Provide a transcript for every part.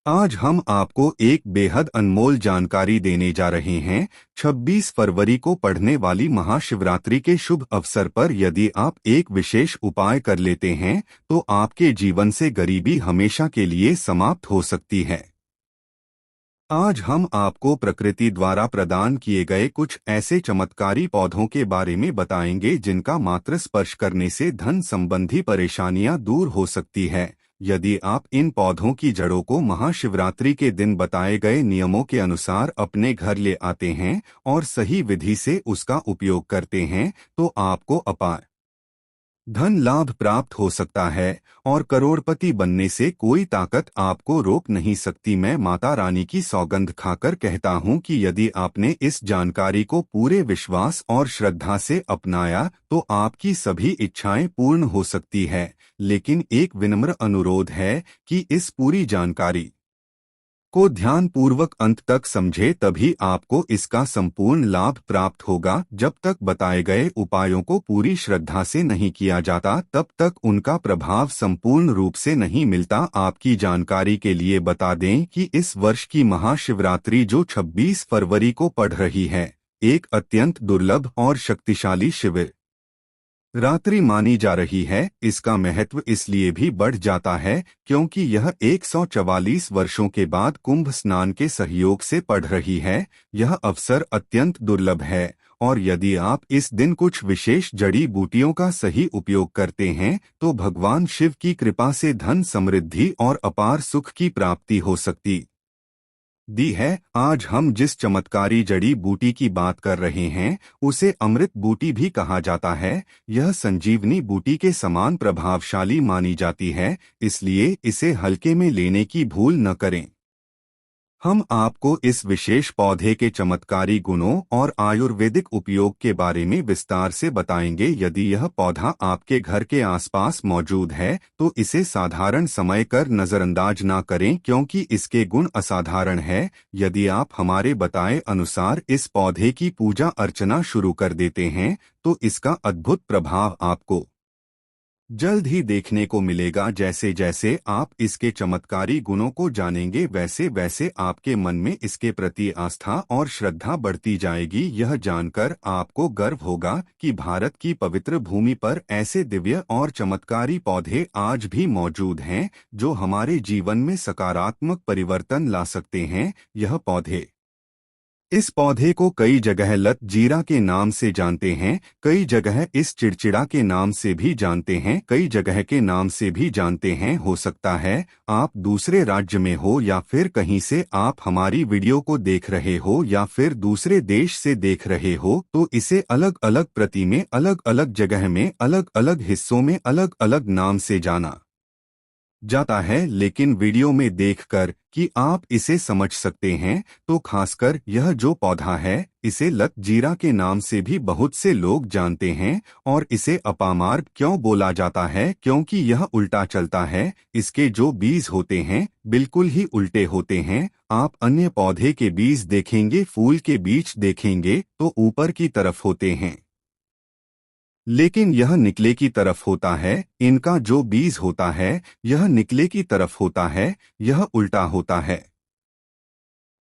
आज हम आपको एक बेहद अनमोल जानकारी देने जा रहे हैं। 26 फरवरी को पड़ने वाली महाशिवरात्रि के शुभ अवसर पर यदि आप एक विशेष उपाय कर लेते हैं तो आपके जीवन से गरीबी हमेशा के लिए समाप्त हो सकती है। आज हम आपको प्रकृति द्वारा प्रदान किए गए कुछ ऐसे चमत्कारी पौधों के बारे में बताएंगे जिनका मात्र स्पर्श करने से धन संबंधी परेशानियां दूर हो सकती है। यदि आप इन पौधों की जड़ों को महाशिवरात्रि के दिन बताए गए नियमों के अनुसार अपने घर ले आते हैं और सही विधि से उसका उपयोग करते हैं तो आपको अपार धन लाभ प्राप्त हो सकता है और करोड़पति बनने से कोई ताकत आपको रोक नहीं सकती। मैं माता रानी की सौगंध खाकर कहता हूँ कि यदि आपने इस जानकारी को पूरे विश्वास और श्रद्धा से अपनाया तो आपकी सभी इच्छाएं पूर्ण हो सकती है। लेकिन एक विनम्र अनुरोध है कि इस पूरी जानकारी को ध्यान पूर्वक अंत तक समझे, तभी आपको इसका संपूर्ण लाभ प्राप्त होगा। जब तक बताए गए उपायों को पूरी श्रद्धा से नहीं किया जाता तब तक उनका प्रभाव संपूर्ण रूप से नहीं मिलता। आपकी जानकारी के लिए बता दें कि इस वर्ष की महाशिवरात्रि जो 26 फरवरी को पड़ रही है, एक अत्यंत दुर्लभ और शक्तिशाली शिविर रात्रि मानी जा रही है। इसका महत्व इसलिए भी बढ़ जाता है क्योंकि यह 144 वर्षों के बाद कुंभ स्नान के सहयोग से पड़ रही है। यह अवसर अत्यंत दुर्लभ है और यदि आप इस दिन कुछ विशेष जड़ी बूटियों का सही उपयोग करते हैं तो भगवान शिव की कृपा से धन समृद्धि और अपार सुख की प्राप्ति हो सकती दी है। आज हम जिस चमत्कारी जड़ी बूटी की बात कर रहे हैं उसे अमृत बूटी भी कहा जाता है। यह संजीवनी बूटी के समान प्रभावशाली मानी जाती है, इसलिए इसे हल्के में लेने की भूल न करें। हम आपको इस विशेष पौधे के चमत्कारी गुणों और आयुर्वेदिक उपयोग के बारे में विस्तार से बताएंगे। यदि यह पौधा आपके घर के आसपास मौजूद है तो इसे साधारण समय कर नजरअंदाज ना करें क्योंकि इसके गुण असाधारण है। यदि आप हमारे बताए अनुसार इस पौधे की पूजा अर्चना शुरू कर देते हैं तो इसका अद्भुत प्रभाव आपको जल्द ही देखने को मिलेगा। जैसे जैसे आप इसके चमत्कारी गुणों को जानेंगे वैसे वैसे आपके मन में इसके प्रति आस्था और श्रद्धा बढ़ती जाएगी। यह जानकर आपको गर्व होगा कि भारत की पवित्र भूमि पर ऐसे दिव्य और चमत्कारी पौधे आज भी मौजूद हैं जो हमारे जीवन में सकारात्मक परिवर्तन ला सकते हैं। यह पौधे इस पौधे को कई जगह लत जीरा के नाम से जानते हैं, कई जगह इस चिड़चिड़ा के नाम से भी जानते हैं, कई जगह के नाम से भी जानते हैं। हो सकता है आप दूसरे राज्य में हो या फिर कहीं से आप हमारी वीडियो को देख रहे हो या फिर दूसरे देश से देख रहे हो तो इसे अलग अलग प्रति में अलग अलग जगह में अलग अलग हिस्सों में अलग अलग नाम से जाना जाता है। लेकिन वीडियो में देखकर कि आप इसे समझ सकते हैं तो खासकर यह जो पौधा है इसे लत जीरा के नाम से भी बहुत से लोग जानते हैं। और इसे अपामार्ग क्यों बोला जाता है? क्योंकि यह उल्टा चलता है। इसके जो बीज होते हैं बिल्कुल ही उल्टे होते हैं। आप अन्य पौधे के बीज देखेंगे, फूल के बीज देखेंगे तो ऊपर की तरफ होते हैं लेकिन यह निकले की तरफ होता है। इनका जो बीज होता है यह निकले की तरफ होता है, यह उल्टा होता है।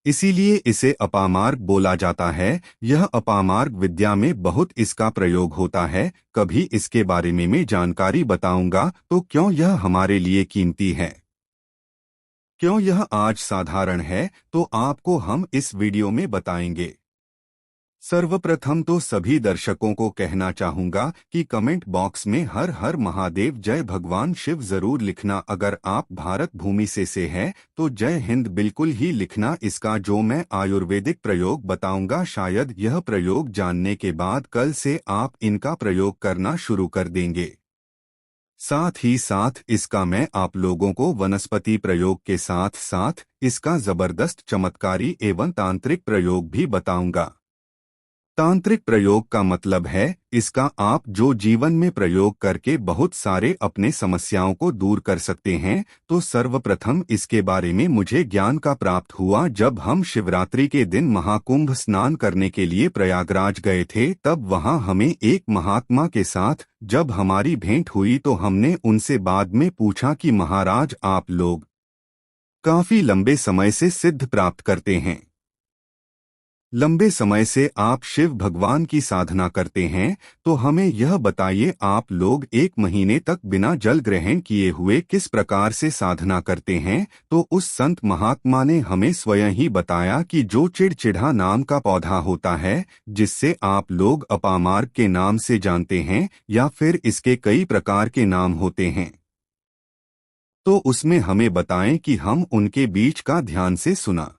इसीलिए इसे अपामार्ग बोला जाता है। यह अपामार्ग विद्या में बहुत इसका प्रयोग होता है। कभी इसके बारे में मैं जानकारी बताऊंगा तो क्यों यह हमारे लिए कीमती है, क्यों यह आज साधारण है, तो आपको हम इस वीडियो में बताएंगे। सर्वप्रथम तो सभी दर्शकों को कहना चाहूंगा कि कमेंट बॉक्स में हर हर महादेव जय भगवान शिव जरूर लिखना। अगर आप भारत भूमि से हैं तो जय हिंद बिल्कुल ही लिखना। इसका जो मैं आयुर्वेदिक प्रयोग बताऊंगा शायद यह प्रयोग जानने के बाद कल से आप इनका प्रयोग करना शुरू कर देंगे। साथ ही साथ इसका मैं आप लोगों को वनस्पति प्रयोग के साथ साथ इसका जबरदस्त चमत्कारी एवं तांत्रिक प्रयोग भी बताऊंगा। तांत्रिक प्रयोग का मतलब है इसका आप जो जीवन में प्रयोग करके बहुत सारे अपने समस्याओं को दूर कर सकते हैं। तो सर्वप्रथम इसके बारे में मुझे ज्ञान का प्राप्त हुआ जब हम शिवरात्रि के दिन महाकुंभ स्नान करने के लिए प्रयागराज गए थे। तब वहां हमें एक महात्मा के साथ जब हमारी भेंट हुई तो हमने उनसे बाद में पूछा कि महाराज आप लोग काफी लंबे समय से सिद्ध प्राप्त करते हैं। लंबे समय से आप शिव भगवान की साधना करते हैं, तो हमें यह बताइए आप लोग 1 महीने तक बिना जल ग्रहण किए हुए किस प्रकार से साधना करते हैं। तो उस संत महात्मा ने हमें स्वयं ही बताया कि जो चिड़चिड़ा नाम का पौधा होता है, जिससे आप लोग अपामार्ग के नाम से जानते हैं या फिर इसके कई प्रकार के नाम होते हैं, तो उसमें हमें बताएं कि हम उनके बीच का ध्यान से सुना।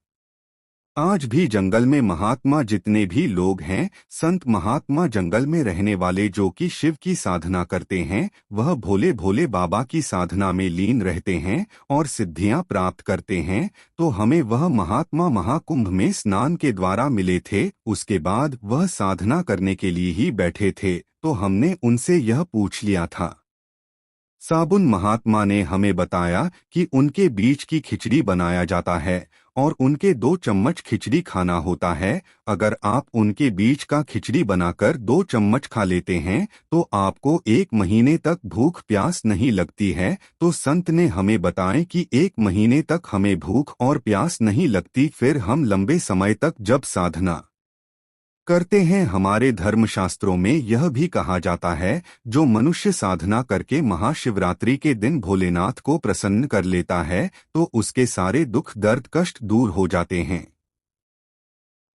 आज भी जंगल में महात्मा जितने भी लोग हैं, संत महात्मा जंगल में रहने वाले जो कि शिव की साधना करते हैं, वह भोले भोले बाबा की साधना में लीन रहते हैं और सिद्धियां प्राप्त करते हैं। तो हमें वह महात्मा महाकुंभ में स्नान के द्वारा मिले थे, उसके बाद वह साधना करने के लिए ही बैठे थे, तो हमने उनसे यह पूछ लिया था। साबुन महात्मा ने हमें बताया कि उनके बीच की खिचड़ी बनाया जाता है और उनके 2 चम्मच खिचड़ी खाना होता है। अगर आप उनके बीच का खिचड़ी बनाकर 2 चम्मच खा लेते हैं, तो आपको 1 महीने तक भूख प्यास नहीं लगती है। तो संत ने हमें बताएं कि 1 महीने तक हमें भूख और प्यास नहीं लगती। फिर हम लंबे समय तक जब साधना करते हैं, हमारे धर्मशास्त्रों में यह भी कहा जाता है, जो मनुष्य साधना करके महाशिवरात्रि के दिन भोलेनाथ को प्रसन्न कर लेता है, तो उसके सारे दुख दर्द कष्ट दूर हो जाते हैं।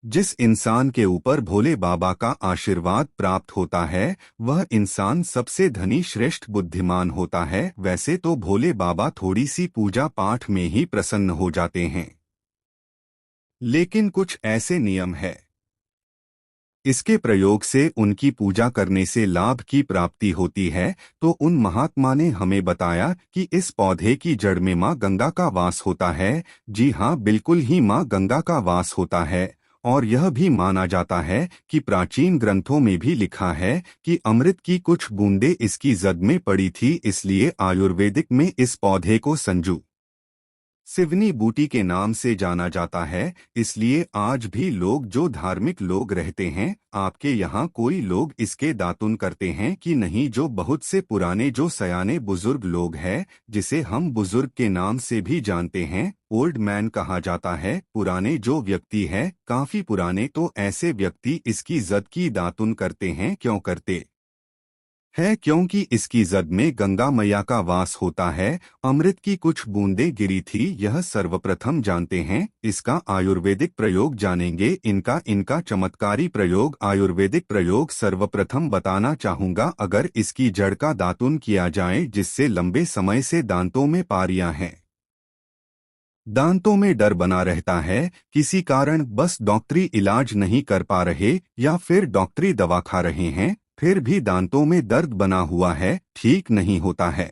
जिस इंसान के ऊपर भोले बाबा का आशीर्वाद प्राप्त होता है, वह इंसान सबसे धनी श्रेष्ठ बुद्धिमान होता है। वैसे तो भोले बाबा थोड़ी सी पूजा पाठ में ही प्रसन्न हो जाते हैं, लेकिन कुछ ऐसे नियम है, इसके प्रयोग से उनकी पूजा करने से लाभ की प्राप्ति होती है। तो उन महात्मा ने हमें बताया कि इस पौधे की जड़ में माँ गंगा का वास होता है। जी हाँ, बिल्कुल ही माँ गंगा का वास होता है। और यह भी माना जाता है कि प्राचीन ग्रंथों में भी लिखा है कि अमृत की कुछ बूंदें इसकी जद में पड़ी थी, इसलिए आयुर्वेदिक में इस पौधे को संजू सिवनी बूटी के नाम से जाना जाता है। इसलिए आज भी लोग जो धार्मिक लोग रहते हैं, आपके यहाँ कोई लोग इसके दातुन करते हैं कि नहीं? जो बहुत से पुराने जो सयाने बुजुर्ग लोग हैं, जिसे हम बुजुर्ग के नाम से भी जानते हैं, ओल्ड मैन कहा जाता है, पुराने जो व्यक्ति है, काफी पुराने, तो ऐसे व्यक्ति इसकी जद की दातुन करते हैं। क्यों करते है? क्योंकि इसकी जद में गंगा मैया का वास होता है। अमृत की कुछ बूंदें गिरी थी, यह सर्वप्रथम जानते हैं। इसका आयुर्वेदिक प्रयोग जानेंगे। इनका इनका चमत्कारी प्रयोग, आयुर्वेदिक प्रयोग सर्वप्रथम बताना चाहूंगा। अगर इसकी जड़ का दातुन किया जाए, जिससे लंबे समय से दांतों में पारियां हैं, दांतों में डर बना रहता है, किसी कारण बस डॉक्टरी इलाज नहीं कर पा रहे या फिर डॉक्टरी दवा खा रहे हैं, फिर भी दांतों में दर्द बना हुआ है, ठीक नहीं होता है,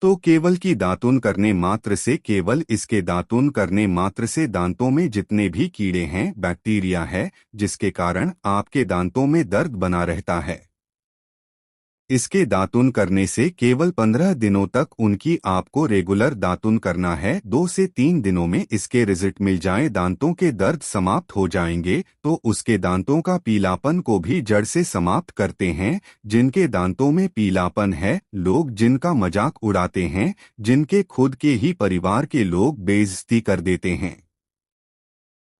तो केवल की दातुन करने मात्र से, केवल इसके दातुन करने मात्र से दांतों में जितने भी कीड़े हैं, बैक्टीरिया है, जिसके कारण आपके दांतों में दर्द बना रहता है, इसके दातुन करने से केवल 15 दिनों तक उनकी आपको रेगुलर दातुन करना है। 2 से 3 दिनों में इसके रिजल्ट मिल जाए, दांतों के दर्द समाप्त हो जाएंगे। तो उसके दांतों का पीलापन को भी जड़ से समाप्त करते हैं। जिनके दांतों में पीलापन है, लोग जिनका मजाक उड़ाते हैं, जिनके खुद के ही परिवार के लोग बेइज्जती कर देते हैं,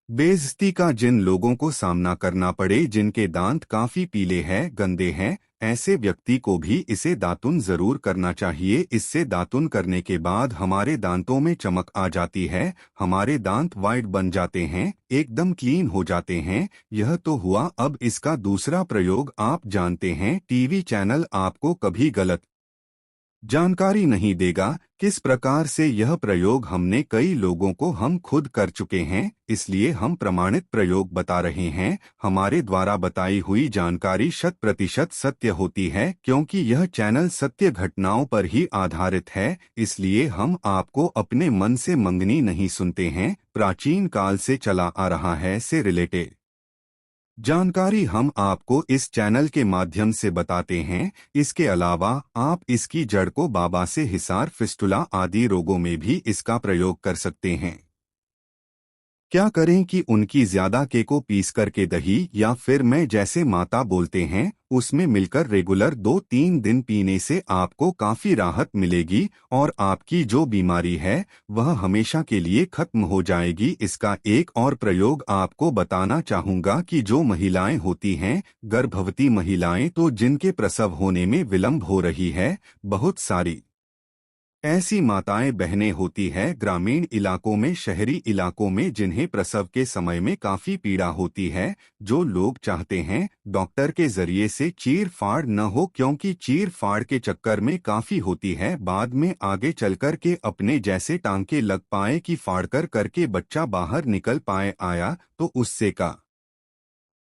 बेइज्जती का जिन लोगों को सामना करना पड़े, जिनके दांत काफी पीले हैं, गंदे हैं, ऐसे व्यक्ति को भी इसे दातुन जरूर करना चाहिए। इससे दातुन करने के बाद हमारे दांतों में चमक आ जाती है, हमारे दांत वाइट बन जाते हैं, एकदम क्लीन हो जाते हैं। यह तो हुआ। अब इसका दूसरा प्रयोग आप जानते हैं, टीवी चैनल आपको कभी गलत जानकारी नहीं देगा। किस प्रकार से यह प्रयोग हमने कई लोगों को हम खुद कर चुके हैं, इसलिए हम प्रमाणित प्रयोग बता रहे हैं। हमारे द्वारा बताई हुई जानकारी 100% सत्य होती है, क्योंकि यह चैनल सत्य घटनाओं पर ही आधारित है। इसलिए हम आपको अपने मन से मंगनी नहीं सुनते हैं, प्राचीन काल से चला आ रहा है से रिलेटेड जानकारी हम आपको इस चैनल के माध्यम से बताते हैं। इसके अलावा आप इसकी जड़ को बाबा से हिसार, फिस्टुला आदि रोगों में भी इसका प्रयोग कर सकते हैं। क्या करें कि उनकी ज्यादा के को पीस करके दही या फिर मैं जैसे माता बोलते हैं उसमें मिलकर रेगुलर 2-3 दिन पीने से आपको काफी राहत मिलेगी और आपकी जो बीमारी है वह हमेशा के लिए खत्म हो जाएगी। इसका एक और प्रयोग आपको बताना चाहूंगा कि जो महिलाएं होती हैं गर्भवती महिलाएं तो जिनके प्रसव होने में विलंब हो रही है, बहुत सारी ऐसी माताएं बहनें होती है ग्रामीण इलाकों में, शहरी इलाकों में, जिन्हें प्रसव के समय में काफी पीड़ा होती है। जो लोग चाहते हैं डॉक्टर के जरिए से चीर फाड़ न हो, क्योंकि चीर फाड़ के चक्कर में काफी होती है, बाद में आगे चलकर के अपने जैसे टांके लग पाए कि फाड़ कर करके बच्चा बाहर निकल पाए आया तो उससे का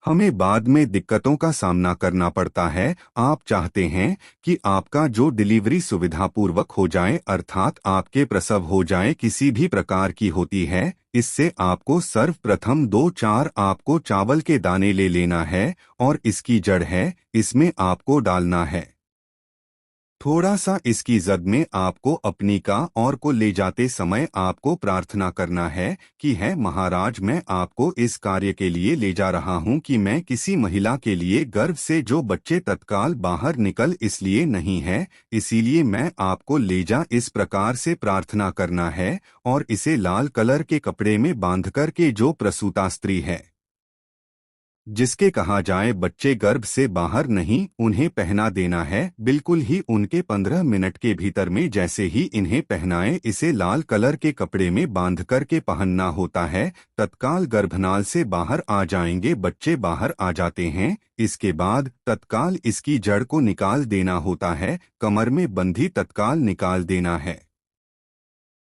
हमें बाद में दिक्कतों का सामना करना पड़ता है। आप चाहते हैं कि आपका जो डिलीवरी सुविधापूर्वक हो जाए, अर्थात आपके प्रसव हो जाए, किसी भी प्रकार की होती है, इससे आपको सर्वप्रथम 2-4 आपको चावल के दाने ले लेना है और इसकी जड़ है इसमें आपको डालना है। थोड़ा सा इसकी जद में आपको अपनी का और को ले जाते समय आपको प्रार्थना करना है कि है महाराज, मैं आपको इस कार्य के लिए ले जा रहा हूं कि मैं किसी महिला के लिए गर्भ से जो बच्चे तत्काल बाहर निकल इसलिए नहीं है, इसीलिए मैं आपको ले जा, इस प्रकार से प्रार्थना करना है। और इसे लाल कलर के कपड़े में बांधकर के जो प्रसूता स्त्री है जिसके कहा जाए बच्चे गर्भ से बाहर नहीं, उन्हें पहना देना है। बिल्कुल ही उनके 15 मिनट के भीतर में जैसे ही इन्हें पहनाए, इसे लाल कलर के कपड़े में बांध कर के पहनना होता है, तत्काल गर्भनाल से बाहर आ जाएंगे, बच्चे बाहर आ जाते हैं। इसके बाद तत्काल इसकी जड़ को निकाल देना होता है, कमर में बंधी तत्काल निकाल देना है,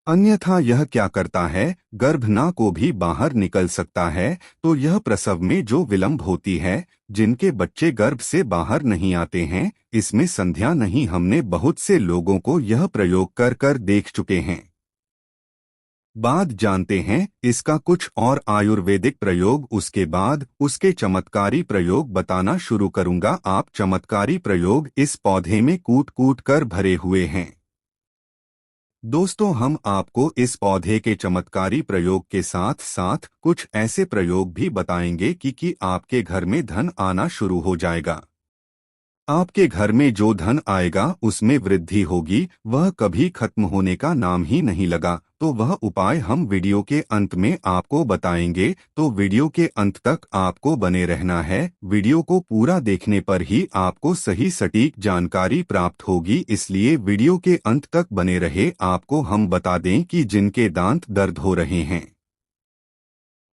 अन्यथा यह क्या करता है गर्भना को भी बाहर निकल सकता है। तो यह प्रसव में जो विलंब होती है, जिनके बच्चे गर्भ से बाहर नहीं आते हैं, इसमें संध्या नहीं, हमने बहुत से लोगों को यह प्रयोग कर कर देख चुके हैं। बात जानते हैं इसका कुछ और आयुर्वेदिक प्रयोग, उसके बाद उसके चमत्कारी प्रयोग बताना शुरू करूंगा। आप चमत्कारी प्रयोग इस पौधे में कूट कूट कर भरे हुए हैं। दोस्तों, हम आपको इस पौधे के चमत्कारी प्रयोग के साथ साथ कुछ ऐसे प्रयोग भी बताएंगे कि आपके घर में धन आना शुरू हो जाएगा। आपके घर में जो धन आएगा उसमें वृद्धि होगी, वह कभी खत्म होने का नाम ही नहीं लगा। तो वह उपाय हम वीडियो के अंत में आपको बताएंगे, तो वीडियो के अंत तक आपको बने रहना है। वीडियो को पूरा देखने पर ही आपको सही सटीक जानकारी प्राप्त होगी, इसलिए वीडियो के अंत तक बने रहे। आपको हम बता दें कि जिनके दांत दर्द हो रहे हैं,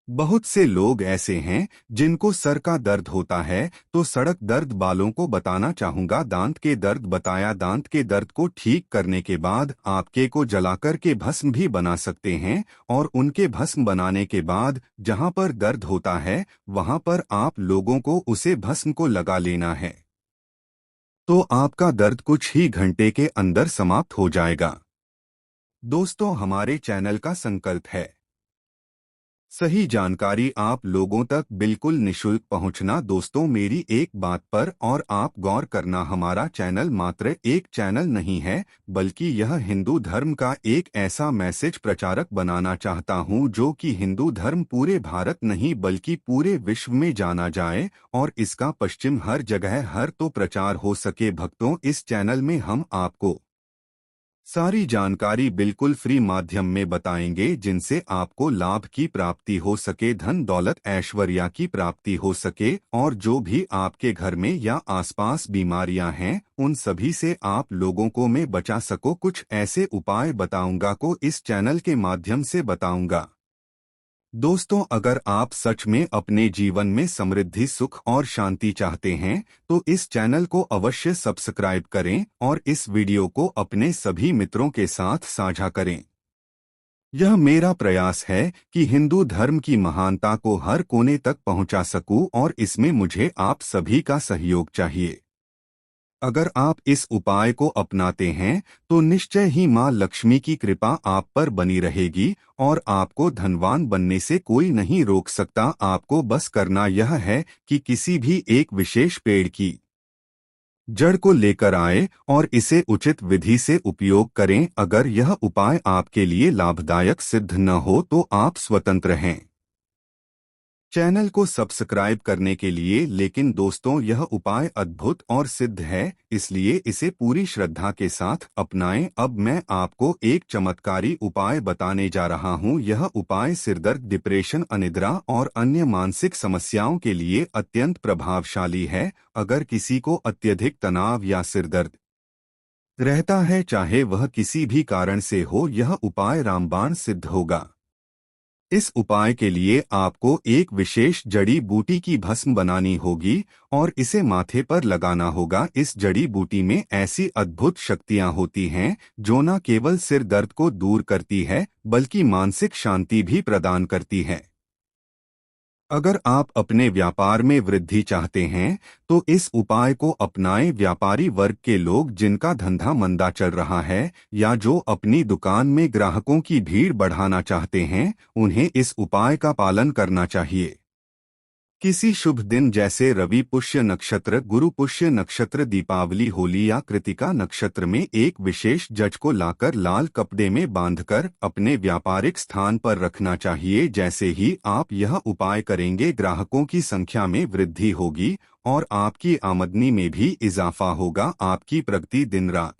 बहुत से लोग ऐसे हैं जिनको सर का दर्द होता है, तो सड़क दर्द बालों को बताना चाहूंगा। दांत के दर्द बताया, दांत के दर्द को ठीक करने के बाद आपके को जलाकर के भस्म भी बना सकते हैं, और उनके भस्म बनाने के बाद जहां पर दर्द होता है वहां पर आप लोगों को उसे भस्म को लगा लेना है, तो आपका दर्द कुछ ही घंटे के अंदर समाप्त हो जाएगा। दोस्तों, हमारे चैनल का संकल्प है सही जानकारी आप लोगों तक बिल्कुल निशुल्क पहुंचना। दोस्तों, मेरी एक बात पर और आप गौर करना, हमारा चैनल मात्र एक चैनल नहीं है, बल्कि यह हिंदू धर्म का एक ऐसा मैसेज प्रचारक बनाना चाहता हूं जो कि हिंदू धर्म पूरे भारत नहीं बल्कि पूरे विश्व में जाना जाए और इसका पश्चिम हर जगह हर तो प्रचार हो सके। भक्तों, इस चैनल में हम आपको सारी जानकारी बिल्कुल फ्री माध्यम में बताएंगे, जिनसे आपको लाभ की प्राप्ति हो सके, धन दौलत ऐश्वर्या की प्राप्ति हो सके, और जो भी आपके घर में या आसपास बीमारियां हैं उन सभी से आप लोगों को मैं बचा सको। कुछ ऐसे उपाय बताऊंगा को इस चैनल के माध्यम से बताऊंगा। दोस्तों, अगर आप सच में अपने जीवन में समृद्धि, सुख और शांति चाहते हैं तो इस चैनल को अवश्य सब्सक्राइब करें और इस वीडियो को अपने सभी मित्रों के साथ साझा करें। यह मेरा प्रयास है कि हिंदू धर्म की महानता को हर कोने तक पहुंचा सकूं, और इसमें मुझे आप सभी का सहयोग चाहिए। अगर आप इस उपाय को अपनाते हैं तो निश्चय ही मां लक्ष्मी की कृपा आप पर बनी रहेगी और आपको धनवान बनने से कोई नहीं रोक सकता। आपको बस करना यह है कि किसी भी एक विशेष पेड़ की जड़ को लेकर आए और इसे उचित विधि से उपयोग करें। अगर यह उपाय आपके लिए लाभदायक सिद्ध न हो तो आप स्वतंत्र हैं। चैनल को सब्सक्राइब करने के लिए। लेकिन दोस्तों, यह उपाय अद्भुत और सिद्ध है, इसलिए इसे पूरी श्रद्धा के साथ अपनाएं। अब मैं आपको एक चमत्कारी उपाय बताने जा रहा हूं। यह उपाय सिरदर्द, डिप्रेशन, अनिद्रा और अन्य मानसिक समस्याओं के लिए अत्यंत प्रभावशाली है। अगर किसी को अत्यधिक तनाव या सिरदर्द रहता है, चाहे वह किसी भी कारण से हो, यह उपाय रामबाण सिद्ध होगा। इस उपाय के लिए आपको एक विशेष जड़ी बूटी की भस्म बनानी होगी और इसे माथे पर लगाना होगा। इस जड़ी बूटी में ऐसी अद्भुत शक्तियां होती हैं जो न केवल सिर दर्द को दूर करती है बल्कि मानसिक शांति भी प्रदान करती है। अगर आप अपने व्यापार में वृद्धि चाहते हैं तो इस उपाय को अपनाएं। व्यापारी वर्ग के लोग जिनका धंधा मंदा चल रहा है या जो अपनी दुकान में ग्राहकों की भीड़ बढ़ाना चाहते हैं, उन्हें इस उपाय का पालन करना चाहिए। किसी शुभ दिन जैसे रवि पुष्य नक्षत्र, गुरु पुष्य नक्षत्र, दीपावली, होली या कृतिका नक्षत्र में एक विशेष जज को लाकर लाल कपड़े में बांधकर अपने व्यापारिक स्थान पर रखना चाहिए। जैसे ही आप यह उपाय करेंगे, ग्राहकों की संख्या में वृद्धि होगी और आपकी आमदनी में भी इजाफा होगा। आपकी प्रगति दिन रात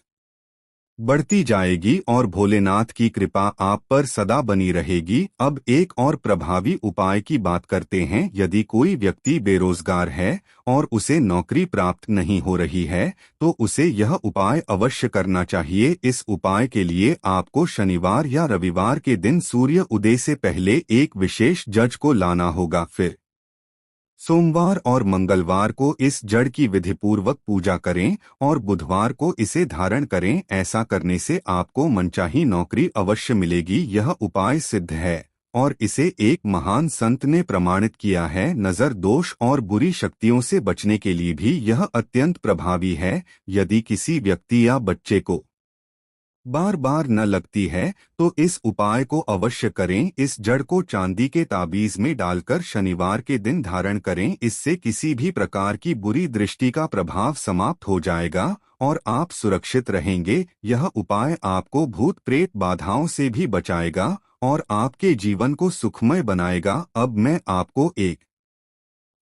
बढ़ती जाएगी और भोलेनाथ की कृपा आप पर सदा बनी रहेगी। अब एक और प्रभावी उपाय की बात करते हैं। यदि कोई व्यक्ति बेरोजगार है और उसे नौकरी प्राप्त नहीं हो रही है तो उसे यह उपाय अवश्य करना चाहिए। इस उपाय के लिए आपको शनिवार या रविवार के दिन सूर्य उदय से पहले एक विशेष जज को लाना होगा। फिर सोमवार और मंगलवार को इस जड़ की विधिपूर्वक पूजा करें और बुधवार को इसे धारण करें। ऐसा करने से आपको मनचाही नौकरी अवश्य मिलेगी। यह उपाय सिद्ध है और इसे एक महान संत ने प्रमाणित किया है। नजर दोष और बुरी शक्तियों से बचने के लिए भी यह अत्यंत प्रभावी है। यदि किसी व्यक्ति या बच्चे को बार बार न लगती है तो इस उपाय को अवश्य करें। इस जड़ को चांदी के ताबीज में डालकर शनिवार के दिन धारण करें। इससे किसी भी प्रकार की बुरी दृष्टि का प्रभाव समाप्त हो जाएगा और आप सुरक्षित रहेंगे। यह उपाय आपको भूत प्रेत बाधाओं से भी बचाएगा और आपके जीवन को सुखमय बनाएगा। अब मैं आपको एक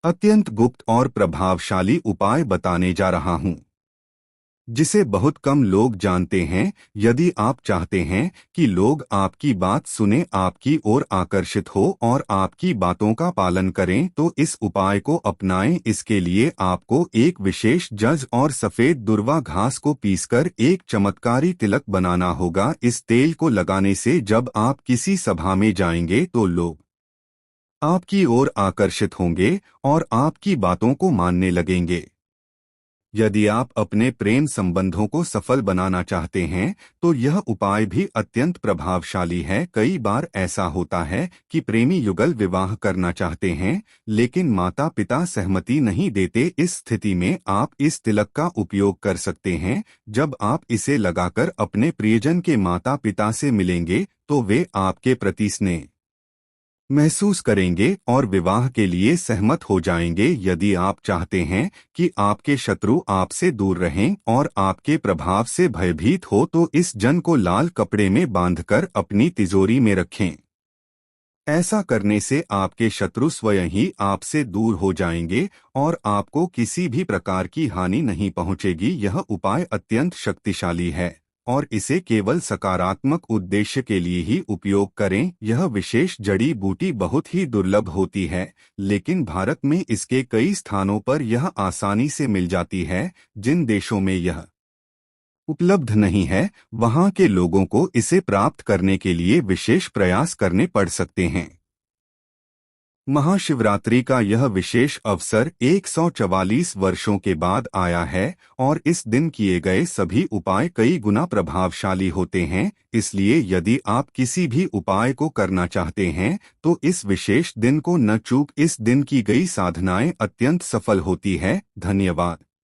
अत्यंत गुप्त और प्रभावशाली उपाय बताने जा रहा हूं जिसे बहुत कम लोग जानते हैं। यदि आप चाहते हैं कि लोग आपकी बात सुने, आपकी ओर आकर्षित हो और आपकी बातों का पालन करें तो इस उपाय को अपनाएं। इसके लिए आपको एक विशेष जज और सफेद दुर्वा घास को पीसकर एक चमत्कारी तिलक बनाना होगा। इस तेल को लगाने से जब आप किसी सभा में जाएंगे तो लोग आपकी ओर आकर्षित होंगे और आपकी बातों को मानने लगेंगे। यदि आप अपने प्रेम संबंधों को सफल बनाना चाहते हैं तो यह उपाय भी अत्यंत प्रभावशाली है। कई बार ऐसा होता है कि प्रेमी युगल विवाह करना चाहते हैं लेकिन माता पिता सहमति नहीं देते। इस स्थिति में आप इस तिलक का उपयोग कर सकते हैं। जब आप इसे लगाकर अपने प्रियजन के माता पिता से मिलेंगे तो वे आपके प्रति स्नेह महसूस करेंगे और विवाह के लिए सहमत हो जाएंगे। यदि आप चाहते हैं कि आपके शत्रु आपसे दूर रहें और आपके प्रभाव से भयभीत हो तो इस जन को लाल कपड़े में बांधकर अपनी तिजोरी में रखें। ऐसा करने से आपके शत्रु स्वयं ही आपसे दूर हो जाएंगे और आपको किसी भी प्रकार की हानि नहीं पहुंचेगी। यह उपाय अत्यंत शक्तिशाली है और इसे केवल सकारात्मक उद्देश्य के लिए ही उपयोग करें। यह विशेष जड़ी बूटी बहुत ही दुर्लभ होती है लेकिन भारत में इसके कई स्थानों पर यह आसानी से मिल जाती है। जिन देशों में यह उपलब्ध नहीं है वहां के लोगों को इसे प्राप्त करने के लिए विशेष प्रयास करने पड़ सकते हैं। महाशिवरात्रि का यह विशेष अवसर 144 वर्षों के बाद आया है और इस दिन किए गए सभी उपाय कई गुना प्रभावशाली होते हैं। इसलिए यदि आप किसी भी उपाय को करना चाहते हैं तो इस विशेष दिन को न चूक। इस दिन की गई साधनाएं अत्यंत सफल होती है। धन्यवाद।